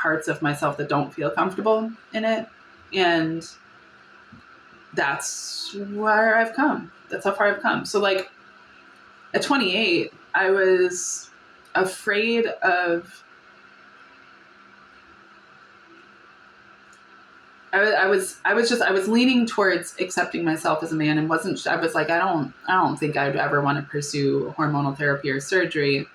parts of myself that don't feel comfortable in it. And that's where I've come. That's how far I've come. So like at 28, I was afraid of, I was leaning towards accepting myself as a man, and I was like, I don't think I'd ever want to pursue hormonal therapy or surgery.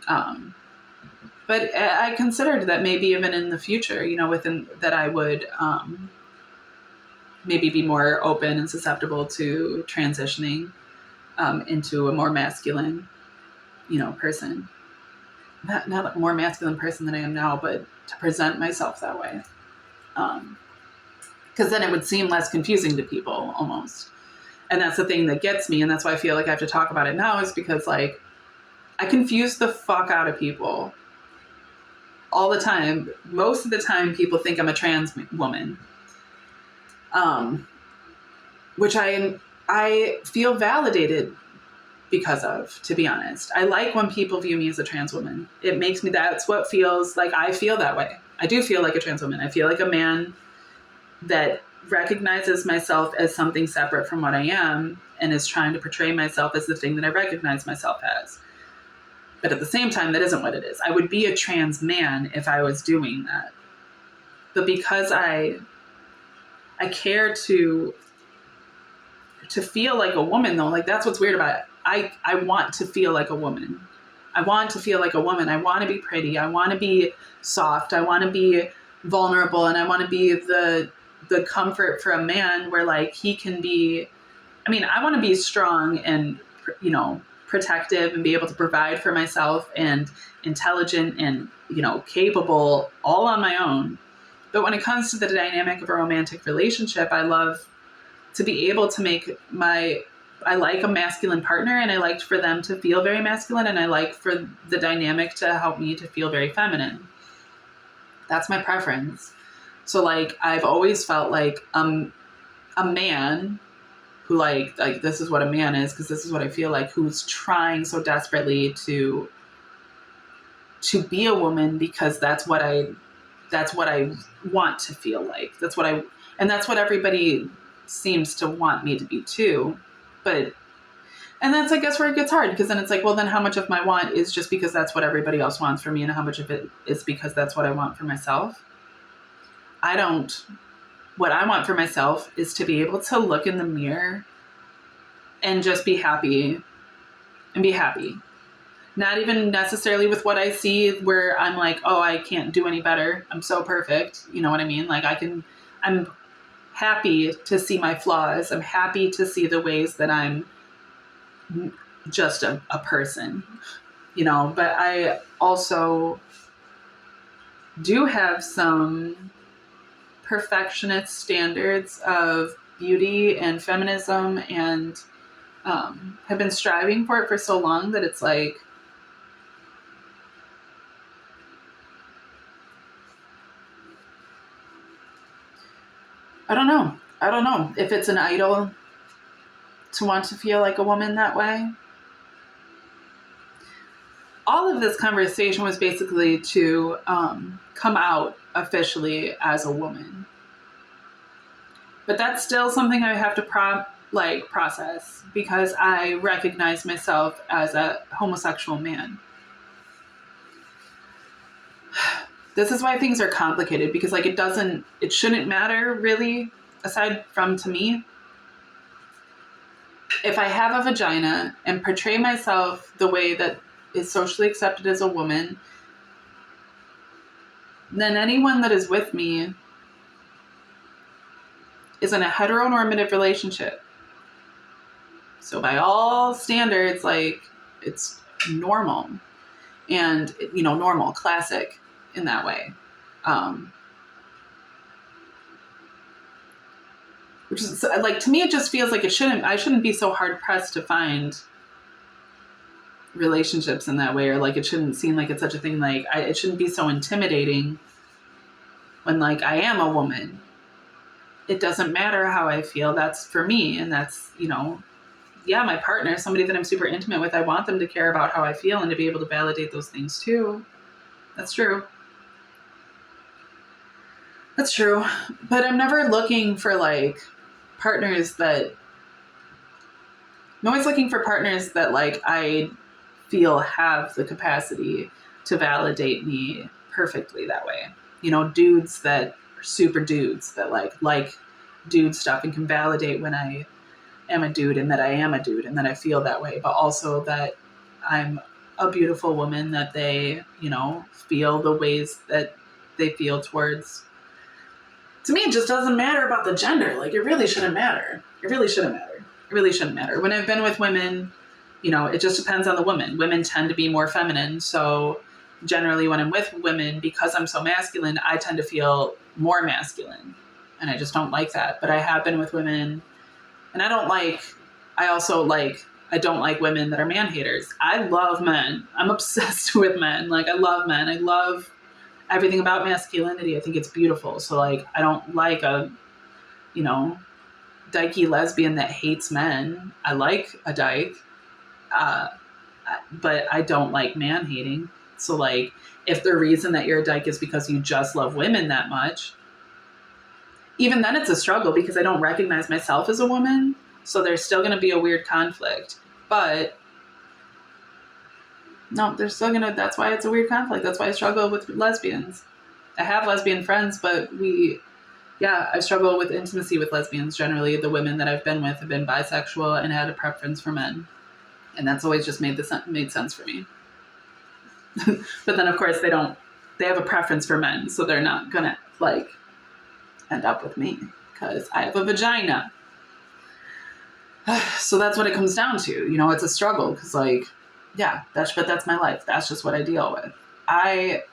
But I considered that maybe even in the future, within that I would, maybe be more open and susceptible to transitioning, into a more masculine, person. Not a more masculine person than I am now, but to present myself that way. Because then it would seem less confusing to people almost. And that's the thing that gets me. And that's why I feel like I have to talk about it now, is because like I confuse the fuck out of people all the time. Most of the time people think I'm a trans woman. Which I feel validated because of, to be honest. I like when people view me as a trans woman. It makes me, that's what feels like I feel that way. I do feel like a trans woman. I feel like a man that recognizes myself as something separate from what I am and is trying to portray myself as the thing that I recognize myself as. But at the same time, that isn't what it is. I would be a trans man if I was doing that. But because I care to feel like a woman, though, like that's what's weird about it. I want to feel like a woman. I want to feel like a woman. I want to be pretty. I want to be soft. I want to be vulnerable. And I want to be the comfort for a man where like he can be, I want to be strong and, protective and be able to provide for myself and intelligent and, capable all on my own. But when it comes to the dynamic of a romantic relationship, I love to be able to I like a masculine partner, and I like for them to feel very masculine, and I like for the dynamic to help me to feel very feminine. That's my preference. So like, I've always felt like a man who like this is what a man is, because this is what I feel like, who's trying so desperately to be a woman, because that's what I want to feel like. That's what everybody seems to want me to be too. And that's, I guess, where it gets hard, because then it's like, well, then how much of my want is just because that's what everybody else wants for me, and how much of it is because that's what I want for myself? What I want for myself is to be able to look in the mirror and just be happy and be happy. Not even necessarily with what I see where I'm like, oh, I can't do any better. I'm so perfect. You know what I mean? Like I'm happy to see my flaws. I'm happy to see the ways that I'm just a person, but I also do have some perfectionist standards of beauty and feminism, and have been striving for it for so long that it's like, I don't know if it's an idol to want to feel like a woman that way. All of this conversation was basically to come out officially as a woman. But that's still something I have to process, because I recognize myself as a homosexual man. This is why things are complicated, because like it shouldn't matter really, aside from to me. If I have a vagina and portray myself the way that is socially accepted as a woman, then anyone that is with me is in a heteronormative relationship. So by all standards, like, it's normal and, normal, classic in that way. Which is like, to me, it just feels like I shouldn't be so hard pressed to find relationships in that way, or like, it shouldn't seem like it's such a thing. Like, it shouldn't be so intimidating when like I am a woman. It doesn't matter how I feel. That's for me. And that's, my partner, somebody that I'm super intimate with, I want them to care about how I feel and to be able to validate those things too. That's true. That's true. But I'm never looking for like partners that I'm always looking for partners that like I feel have the capacity to validate me perfectly that way. You know, dudes that are super dudes that like dude stuff and can validate when I am a dude and that I am a dude and that I feel that way, but also that I'm a beautiful woman, that they, you know, feel the ways that they feel towards. To me, it just doesn't matter about the gender. Like, it really shouldn't matter. It really shouldn't matter. It really shouldn't matter. When I've been with women, you know, it just depends on the woman. Women tend to be more feminine. So generally when I'm with women, because I'm so masculine, I tend to feel more masculine. And I just don't like that. But I have been with women, and I don't like women that are man haters. I love men. I'm obsessed with men. Like, I love men. I love everything about masculinity. I think it's beautiful. So like, I don't like a, you know, dykey lesbian that hates men. I like a dyke, but I don't like man hating. So like, if the reason that you're a dyke is because you just love women that much, even then it's a struggle because I don't recognize myself as a woman. So there's still going to be a weird conflict. But no, that's why it's a weird conflict. That's why I struggle with lesbians. I have lesbian friends, but I struggle with intimacy with lesbians. Generally, the women that I've been with have been bisexual and had a preference for men. And that's always just made sense for me. But then, of course, they have a preference for men, so they're not going to, like, end up with me because I have a vagina. So that's what it comes down to. You know, it's a struggle because, like, but that's my life. That's just what I deal with. I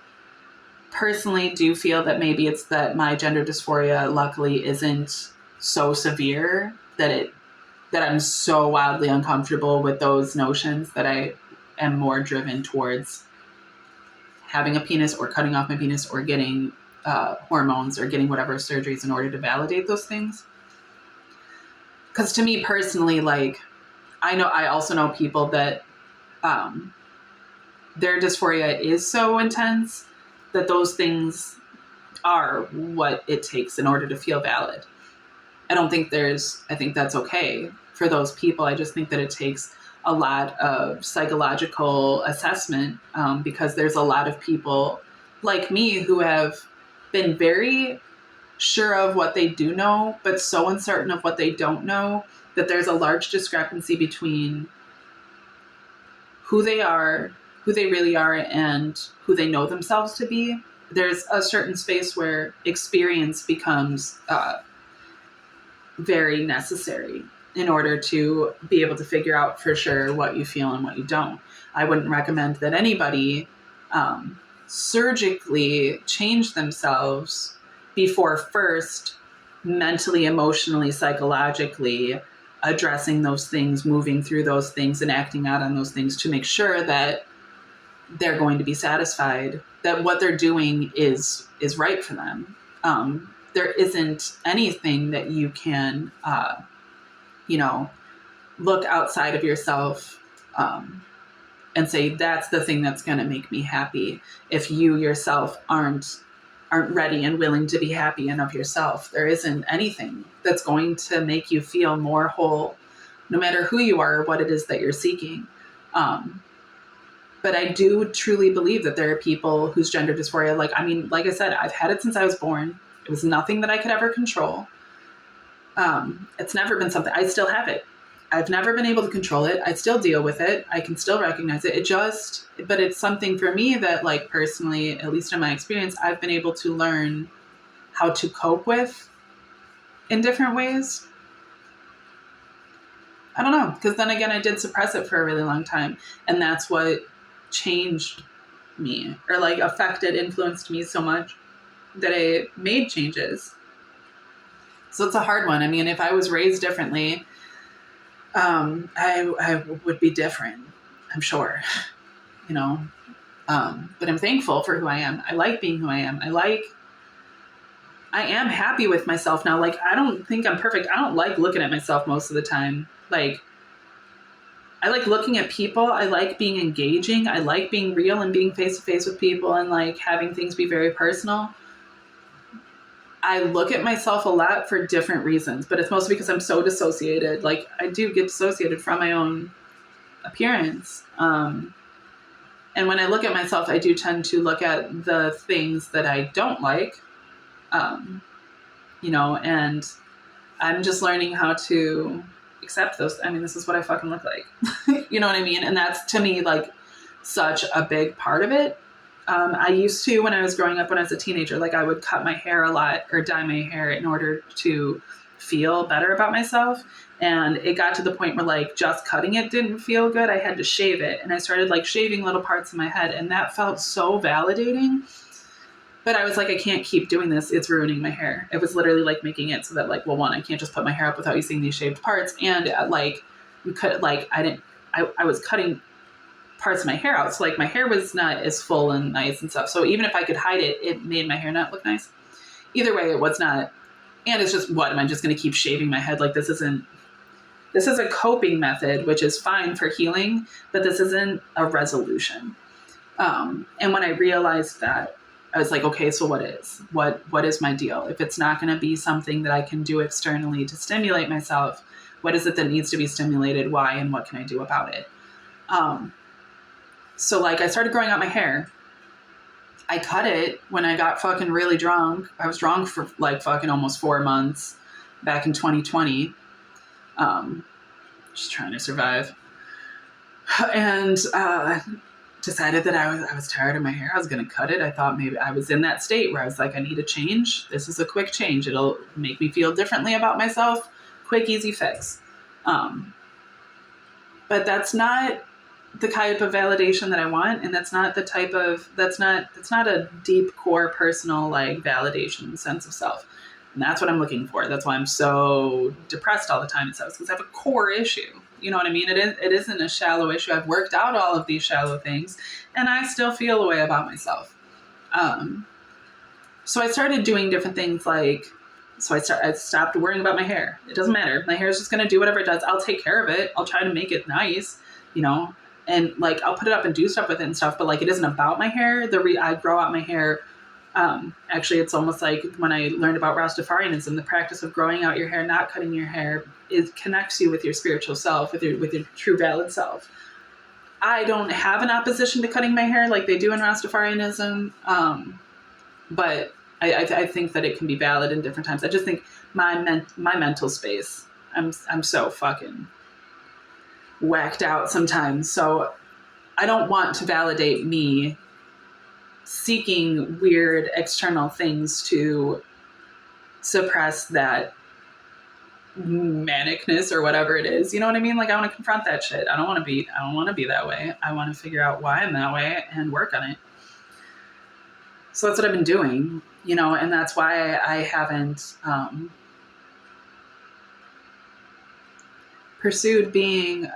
personally do feel that maybe it's that my gender dysphoria luckily isn't so severe that I'm so wildly uncomfortable with those notions that I am more driven towards having a penis or cutting off my penis or getting hormones or getting whatever surgeries in order to validate those things. Because to me personally, like, I also know people that their dysphoria is so intense that those things are what it takes in order to feel valid. I think that's okay for those people. I just think that it takes a lot of psychological assessment because there's a lot of people like me who have been very sure of what they do know, but so uncertain of what they don't know that there's a large discrepancy between who they really are, and who they know themselves to be. There's a certain space where experience becomes very necessary in order to be able to figure out for sure what you feel and what you don't. I wouldn't recommend that anybody surgically change themselves before first mentally, emotionally, psychologically addressing those things, moving through those things and acting out on those things to make sure that they're going to be satisfied, that what they're doing is right for them. There isn't anything that you can, look outside of yourself and say, that's the thing that's going to make me happy. If you yourself aren't ready and willing to be happy and of yourself, there isn't anything that's going to make you feel more whole, no matter who you are or what it is that you're seeking. But I do truly believe that there are people whose gender dysphoria, like I said, I've had it since I was born. It was nothing that I could ever control. It's never been something, I still have it. I've never been able to control it. I still deal with it. I can still recognize it. But it's something for me that, like, personally, at least in my experience, I've been able to learn how to cope with in different ways. I don't know, because then again, I did suppress it for a really long time. And that's what changed me, or like influenced me so much that I made changes. So it's a hard one. I mean, if I was raised differently, I would be different, I'm sure, but I'm thankful for who I am. I like being who I am. I am happy with myself now. Like, I don't think I'm perfect. I don't like looking at myself most of the time. Like, I like looking at people. I like being engaging. I like being real and being face to face with people and like having things be very personal. I look at myself a lot for different reasons, but it's mostly because I'm so dissociated. Like, I do get dissociated from my own appearance. And when I look at myself, I do tend to look at the things that I don't like, and I'm just learning how to accept those. I mean, this is what I fucking look like. You know what I mean? And that's, to me, like, such a big part of it. I used to, when I was growing up, when I was a teenager, like, I would cut my hair a lot or dye my hair in order to feel better about myself. And it got to the point where, like, just cutting it didn't feel good. I had to shave it. And I started, like, shaving little parts of my head. And that felt so validating. But I was like, I can't keep doing this. It's ruining my hair. It was literally like making it so that, like, well, one, I can't just put my hair up without you seeing these shaved parts. And like, you could, like, I was cutting parts of my hair out. So, like, my hair was not as full and nice and stuff. So even if I could hide it, it made my hair not look nice. Either way, it was not. And it's just, what, am I just going to keep shaving my head? Like, this is a coping method, which is fine for healing, but this isn't a resolution. And when I realized that, I was like, okay, so what is my deal? If it's not going to be something that I can do externally to stimulate myself, what is it that needs to be stimulated? Why? And what can I do about it? So, like, I started growing out my hair. I cut it when I got fucking really drunk. I was drunk for, like, fucking almost 4 months back in 2020. Just trying to survive. And decided that I was tired of my hair. I was going to cut it. I thought maybe I was in that state where I was like, I need a change. This is a quick change. It'll make me feel differently about myself. Quick, easy fix. But that's not the type of validation that I want. And that's not a deep core personal, like, validation sense of self. And that's what I'm looking for. That's why I'm so depressed all the time. It's because I have a core issue. You know what I mean? It isn't a shallow issue. I've worked out all of these shallow things, and I still feel a way about myself. So I started doing different things, like, I stopped worrying about my hair. It doesn't matter. My hair is just going to do whatever it does. I'll take care of it. I'll try to make it nice, and, like, I'll put it up and do stuff with it and stuff. But, like, it isn't about my hair. I grow out my hair. Actually, it's almost like when I learned about Rastafarianism, the practice of growing out your hair, not cutting your hair, it connects you with your spiritual self, with your true valid self. I don't have an opposition to cutting my hair like they do in Rastafarianism, but I think that it can be valid in different times. I just think my mental space, I'm so fucking whacked out sometimes. So I don't want to validate me seeking weird external things to suppress that manicness or whatever it is. You know what I mean? Like, I want to confront that shit. I don't want to be that way. I want to figure out why I'm that way and work on it. So that's what I've been doing, and that's why I haven't pursued being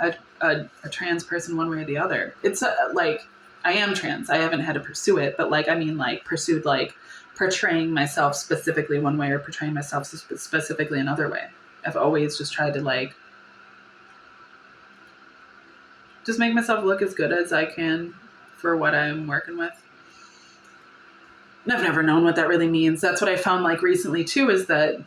a trans person one way or the other. It's like, I am trans. I haven't had to pursue it, but, like, I mean, like, pursued, like, portraying myself specifically one way or portraying myself specifically another way. I've always just tried to, like, just make myself look as good as I can for what I'm working with. And I've never known what that really means. That's what I found, like, recently too, is that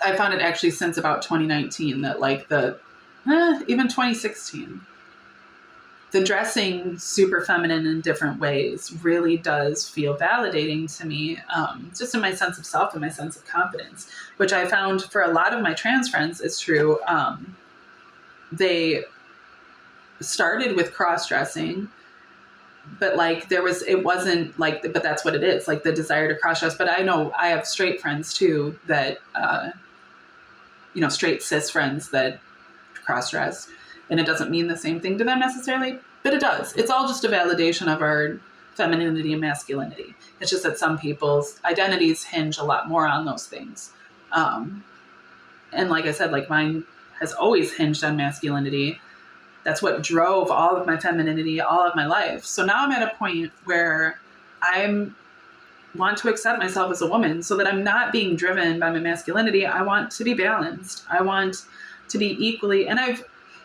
I found it actually since about 2019 that, like, even 2016, the dressing super feminine in different ways really does feel validating to me, just in my sense of self and my sense of confidence, which I found for a lot of my trans friends is true. They started with cross-dressing, but, like, it wasn't like, but that's what it is, like, the desire to cross-dress. But I know I have straight friends too that, straight cis friends that cross-dress. And it doesn't mean the same thing to them necessarily, but it does. It's all just a validation of our femininity and masculinity. It's just that some people's identities hinge a lot more on those things. And like I said, like, mine has always hinged on masculinity. That's what drove all of my femininity, all of my life. So now I'm at a point where I want to accept myself as a woman so that I'm not being driven by my masculinity. I want to be balanced. I want to be equally, and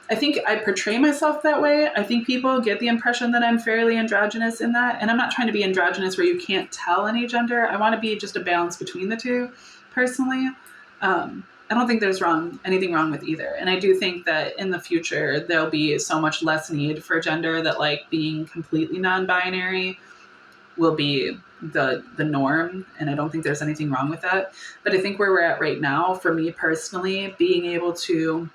I think I portray myself that way. I think people get the impression that I'm fairly androgynous in that. And I'm not trying to be androgynous where you can't tell any gender. I want to be just a balance between the two, personally. I don't think there's anything wrong with either. And I do think that in the future, there'll be so much less need for gender that like being completely non-binary will be the norm. And I don't think there's anything wrong with that. But I think where we're at right now, for me personally, being able to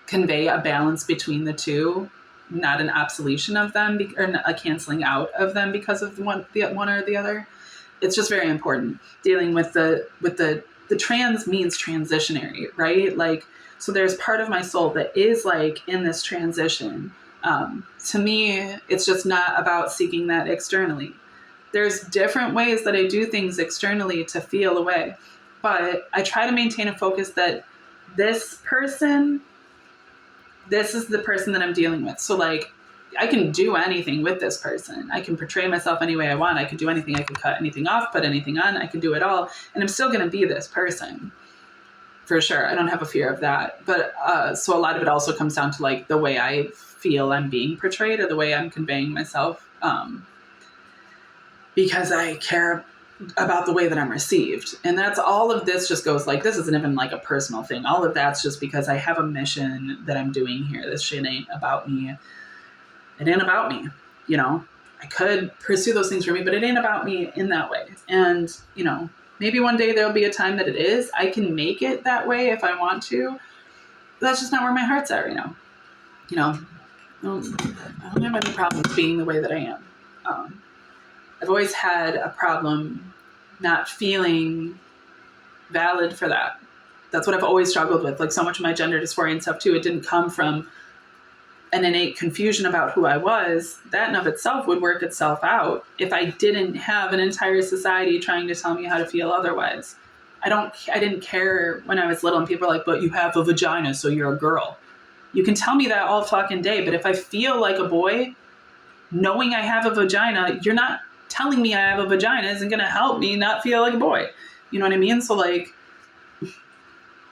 convey a balance between the two, not an absolution of them or a canceling out of them because of one or the other. It's just very important dealing with the trans means transitionary, right? Like, so there's part of my soul that is like in this transition. To me, it's just not about seeking that externally. There's different ways that I do things externally to feel a way, but I try to maintain a focus that this is the person that I'm dealing with. So like, I can do anything with this person. I can portray myself any way I want. I could do anything. I could cut anything off, put anything on. I can do it all. And I'm still going to be this person for sure. I don't have a fear of that. But so a lot of it also comes down to like the way I feel I'm being portrayed or the way I'm conveying myself. Because I care about the way that I'm received. And that's all of this just goes like, this isn't even like a personal thing. All of that's just because I have a mission that I'm doing here. This shit ain't about me. It ain't about me. You know, I could pursue those things for me, but it ain't about me in that way. And, you know, maybe one day there'll be a time that it is. I can make it that way if I want to. But that's just not where my heart's at right now. You know, I don't have any problems being the way that I am. I've always had a problem not feeling valid for that. That's what I've always struggled with. Like so much of my gender dysphoria and stuff too, it didn't come from an innate confusion about who I was. That in of itself would work itself out if I didn't have an entire society trying to tell me how to feel otherwise. I didn't care when I was little and people were like, but you have a vagina, so you're a girl. You can tell me that all fucking day, but if I feel like a boy, knowing I have a vagina, you're not telling me I have a vagina isn't going to help me not feel like a boy. You know what I mean? So like,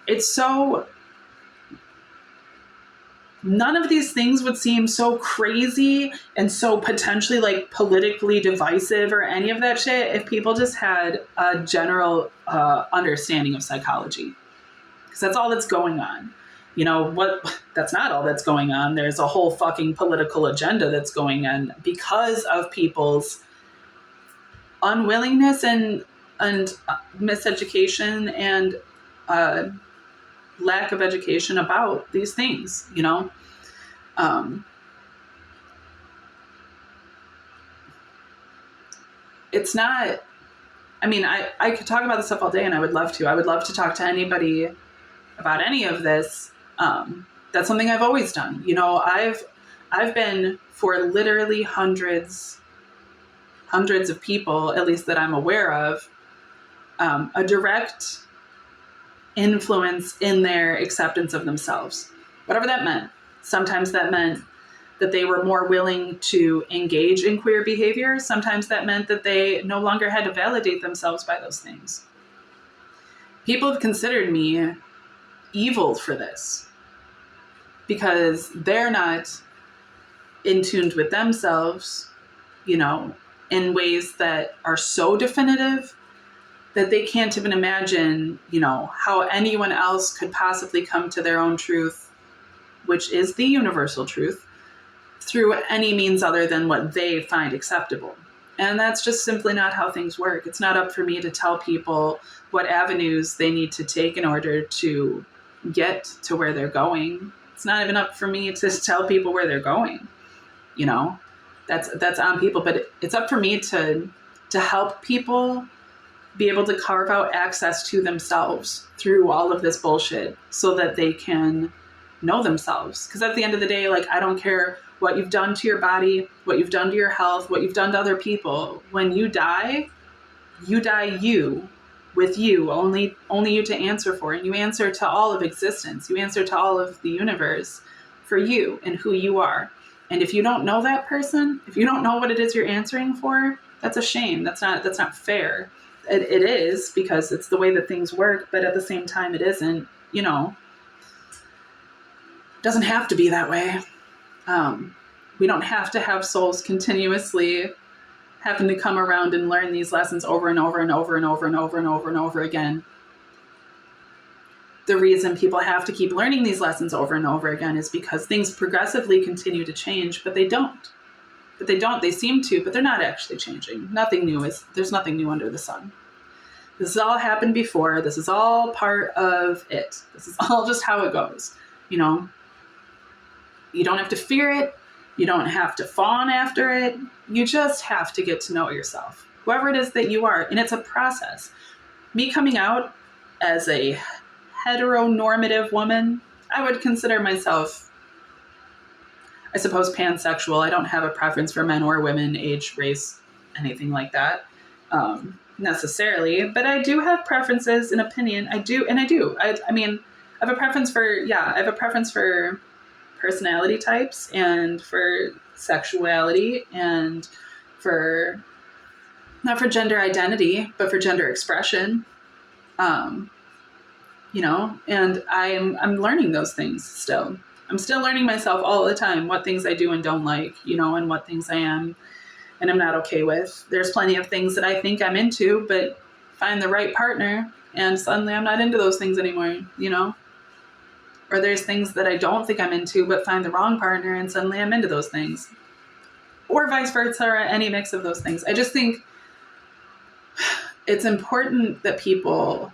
it's so, none of these things would seem so crazy and so potentially like politically divisive or any of that shit if people just had a general understanding of psychology. Because that's all that's going on. You know what? That's not all that's going on. There's a whole fucking political agenda that's going on because of people's unwillingness and miseducation and lack of education about these things, you know? It's not, I mean, I could talk about this stuff all day and I would love to. I would love to talk to anybody about any of this. That's something I've always done. You know, I've been for literally hundreds of people, at least that I'm aware of, a direct influence in their acceptance of themselves, whatever that meant. Sometimes that meant that they were more willing to engage in queer behavior. Sometimes that meant that they no longer had to validate themselves by those things. People have considered me evil for this because they're not in tune with themselves, you know, in ways that are so definitive that they can't even imagine, you know, how anyone else could possibly come to their own truth, which is the universal truth, through any means other than what they find acceptable. And that's just simply not how things work. It's not up for me to tell people what avenues they need to take in order to get to where they're going. It's not even up for me to tell people where they're going, you know. That's on people, but it's up for me to help people be able to carve out access to themselves through all of this bullshit so that they can know themselves. Because at the end of the day, like, I don't care what you've done to your body, what you've done to your health, what you've done to other people. When you die you, with you, only you to answer for. And you answer to all of existence. You answer to all of the universe for you and who you are. And if you don't know that person, if you don't know what it is you're answering for, that's a shame. That's not fair. It is, because it's the way that things work, but at the same time, it isn't, you know. It doesn't have to be that way. We don't have to have souls continuously having to come around and learn these lessons over and over and over and over and over and over and over again. The reason people have to keep learning these lessons over and over again is because things progressively continue to change, but they don't. They seem to, but they're not actually changing. There's nothing new under the sun. This has all happened before. This is all part of it. This is all just how it goes. You don't have to fear it. You don't have to fawn after it. You just have to get to know yourself, whoever it is that you are. And it's a process. Me coming out as a heteronormative woman, I would consider myself, I suppose, pansexual. I don't have a preference for men or women, age, race, anything like that, necessarily. But I do have preferences and opinion. I do. I mean, I have a preference for personality types and for sexuality and for, not for gender identity, but for gender expression. And I'm learning those things still. I'm still learning myself all the time, what things I do and don't like, and what things I am and I'm not okay with. There's plenty of things that I think I'm into, but find the right partner and suddenly I'm not into those things anymore, Or there's things that I don't think I'm into, but find the wrong partner and suddenly I'm into those things. Or vice versa, or any mix of those things. I just think it's important that people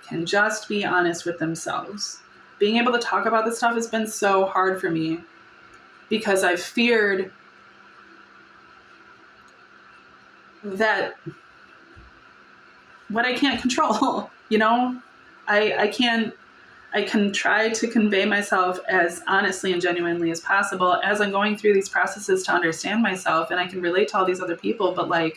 can just be honest with themselves. Being able to talk about this stuff has been so hard for me because I've feared that what I can't control, I can try to convey myself as honestly and genuinely as possible as I'm going through these processes to understand myself, and I can relate to all these other people, but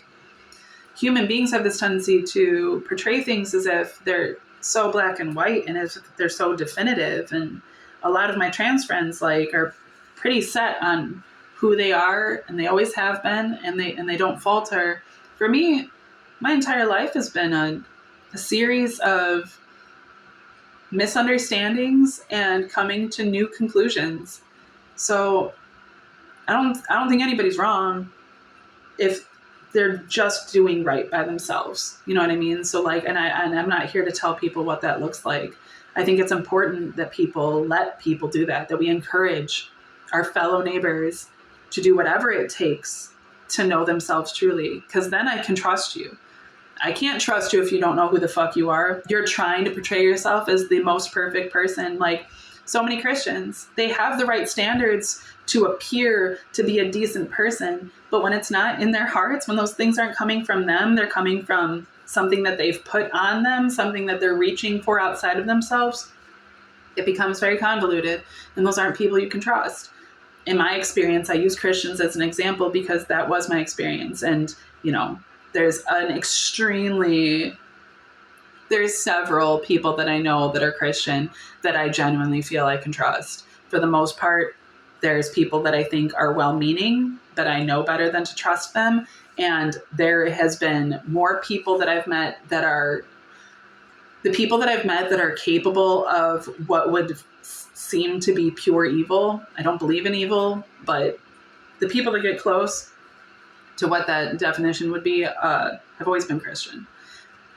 human beings have this tendency to portray things as if they're so black and white and as if they're so definitive. And a lot of my trans friends are pretty set on who they are, and they always have been, and they don't falter. For me, my entire life has been a series of misunderstandings and coming to new conclusions. So I don't think anybody's wrong if they're just doing right by themselves. You know what I mean? So and I'm not here to tell people what that looks like. I think it's important that people let people do that we encourage our fellow neighbors to do whatever it takes to know themselves truly, because then I can trust you. I can't trust you if you don't know who the fuck you are. You're trying to portray yourself as the most perfect person. So many Christians, they have the right standards to appear to be a decent person, but when it's not in their hearts, when those things aren't coming from them, they're coming from something that they've put on them, something that they're reaching for outside of themselves, it becomes very convoluted, and those aren't people you can trust. In my experience, I use Christians as an example because that was my experience. And, there's several people that I know that are Christian that I genuinely feel I can trust. For the most part, there's people that I think are well-meaning, but I know better than to trust them. And there has been more people that I've met that are capable of what would seem to be pure evil. I don't believe in evil, but the people that get close to what that definition would be have always been Christian.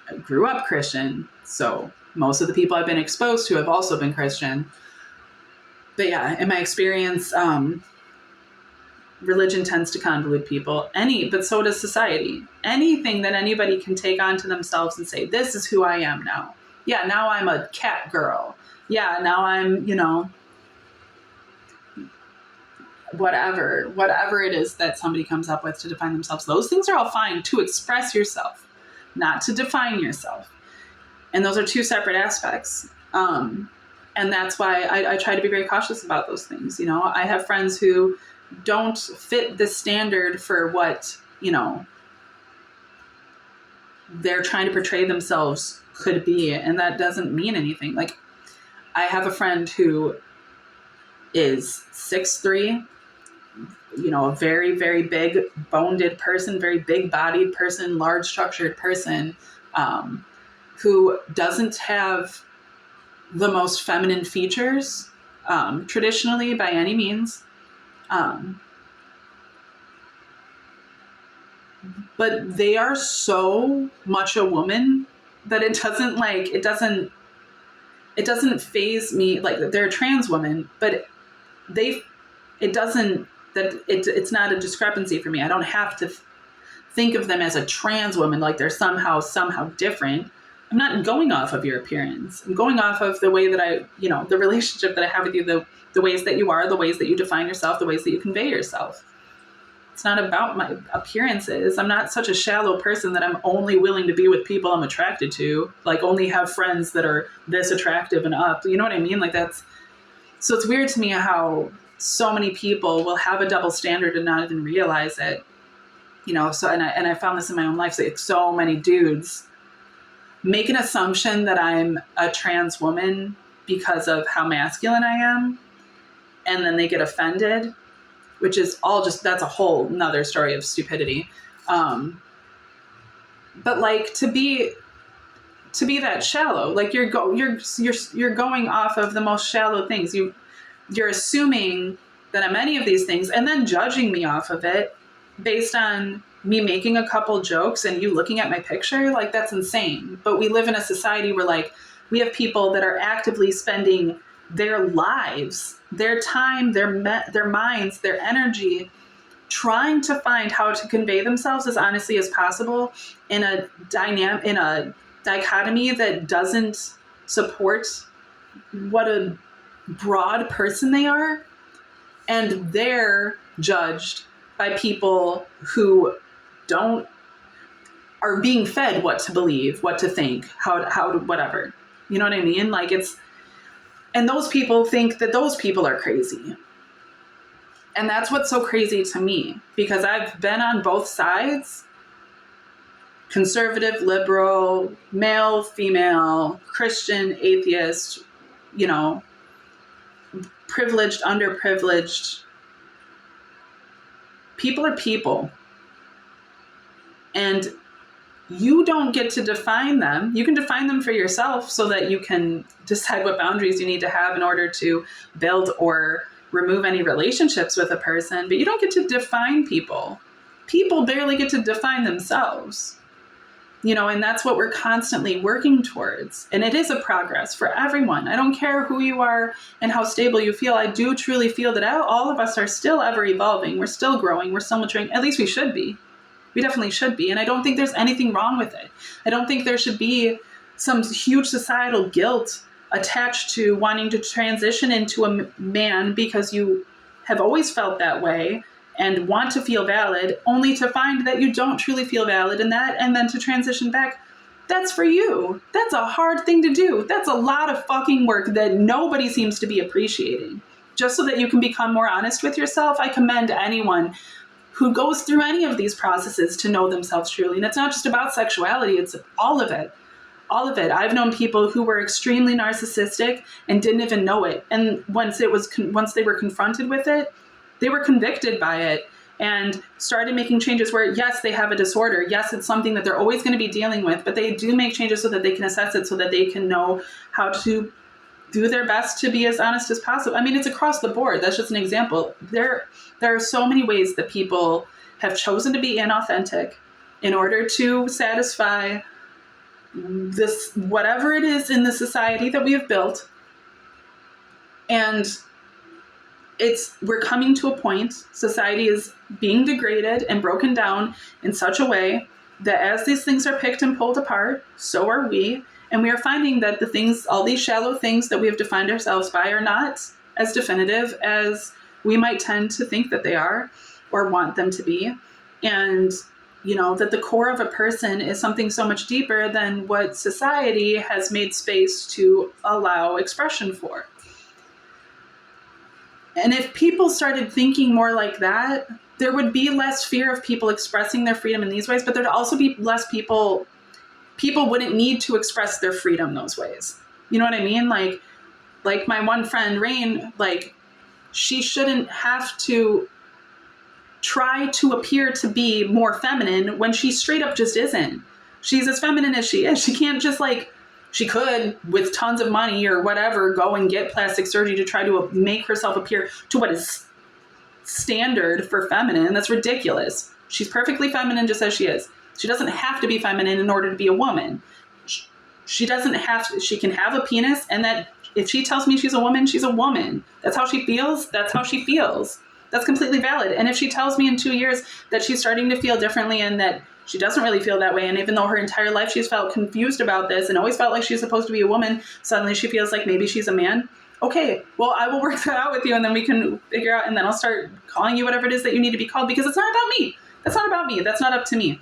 I grew up Christian, so most of the people I've been exposed to have also been Christian. But yeah, in my experience, religion tends to convolute people. But so does society. Anything that anybody can take onto themselves and say, this is who I am now. Yeah, now I'm a cat girl. Yeah, now I'm, whatever it is that somebody comes up with to define themselves. Those things are all fine to express yourself, not to define yourself. And those are two separate aspects. And that's why I try to be very cautious about those things. I have friends who don't fit the standard for what, they're trying to portray themselves could be. And that doesn't mean anything. I have a friend who is 6'3", a very, very big boned person, very big bodied person, large structured person, who doesn't have the most feminine features, traditionally by any means. But they are so much a woman that it doesn't faze me. Like, they're a trans woman, but it's not a discrepancy for me. I don't have to think of them as a trans woman, like they're somehow different. I'm not going off of your appearance. I'm going off of the way that the relationship that I have with you, the ways that you are, the ways that you define yourself, the ways that you convey yourself. It's not about my appearances. I'm not such a shallow person that I'm only willing to be with people I'm attracted to, like only have friends that are this attractive and up. You know what I mean? Like so it's weird to me how so many people will have a double standard and not even realize it. So, and I found this in my own life. So many dudes make an assumption that I'm a trans woman because of how masculine I am. And then they get offended, which is that's a whole nother story of stupidity. But like to be that shallow, like you're going off of the most shallow things. You're assuming that I'm any of these things and then judging me off of it based on me making a couple jokes and you looking at my picture. Like, that's insane. But we live in a society where like we have people that are actively spending their lives, their time, their minds, their energy, trying to find how to convey themselves as honestly as possible in a dichotomy that doesn't support what a broad person they are. And they're judged by people who are being fed what to believe, what to think, how to whatever. You know what I mean? Like, and those people think that those people are crazy. And that's what's so crazy to me, because I've been on both sides: conservative, liberal, male, female, Christian, atheist, privileged, underprivileged. People are people. And you don't get to define them. You can define them for yourself so that you can decide what boundaries you need to have in order to build or remove any relationships with a person, but you don't get to define people. People barely get to define themselves. And that's what we're constantly working towards. And it is a progress for everyone. I don't care who you are and how stable you feel. I do truly feel that all of us are still ever evolving. We're still growing. We're still maturing. At least we should be. We definitely should be. And I don't think there's anything wrong with it. I don't think there should be some huge societal guilt attached to wanting to transition into a man because you have always felt that way and want to feel valid, only to find that you don't truly feel valid in that, and then to transition back. That's for you. That's a hard thing to do. That's a lot of fucking work that nobody seems to be appreciating. Just so that you can become more honest with yourself, I commend anyone who goes through any of these processes to know themselves truly. And it's not just about sexuality, it's all of it. All of it. I've known people who were extremely narcissistic and didn't even know it. And once they were confronted with it, they were convicted by it and started making changes where, yes, they have a disorder. Yes, it's something that they're always going to be dealing with, but they do make changes so that they can assess it, so that they can know how to do their best to be as honest as possible. I mean, it's across the board. That's just an example. There are so many ways that people have chosen to be inauthentic in order to satisfy this, whatever it is in the society that we have built. And we're coming to a point, society is being degraded and broken down in such a way that as these things are picked and pulled apart, so are we. And we are finding that the things, all these shallow things that we have defined ourselves by, are not as definitive as we might tend to think that they are or want them to be. And, that the core of a person is something so much deeper than what society has made space to allow expression for. And if people started thinking more like that, there would be less fear of people expressing their freedom in these ways, but there'd also be less people wouldn't need to express their freedom those ways. You know what I mean? Like my one friend, Rain, like, she shouldn't have to try to appear to be more feminine when she straight up just isn't. She's as feminine as she is. She can't just She could, with tons of money or whatever, go and get plastic surgery to try to make herself appear to what is standard for feminine. That's ridiculous. She's perfectly feminine just as she is. She doesn't have to be feminine in order to be a woman. She doesn't have to, she can have a penis, and that if she tells me she's a woman, she's a woman. That's how she feels. That's how she feels. That's completely valid. And if she tells me in 2 years that she's starting to feel differently and that she doesn't really feel that way, and even though her entire life she's felt confused about this and always felt like she's supposed to be a woman, suddenly she feels like maybe she's a man. Okay, well, I will work that out with you, and then we can figure out, and then I'll start calling you whatever it is that you need to be called, because it's not about me. That's not about me. That's not up to me.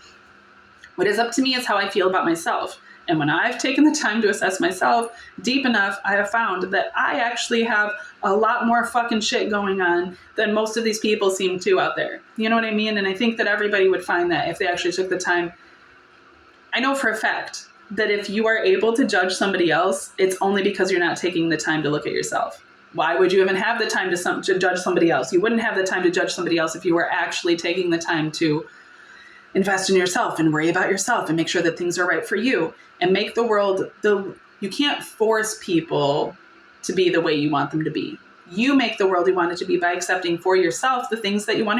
What is up to me is how I feel about myself. And when I've taken the time to assess myself deep enough, I have found that I actually have a lot more fucking shit going on than most of these people seem to out there. You know what I mean? And I think that everybody would find that if they actually took the time. I know for a fact that if you are able to judge somebody else, it's only because you're not taking the time to look at yourself. Why would you even have the time to judge somebody else? You wouldn't have the time to judge somebody else if you were actually taking the time to invest in yourself and worry about yourself and make sure that things are right for you and make the world, you can't force people to be the way you want them to be. You make the world you want it to be by accepting for yourself the things that you want to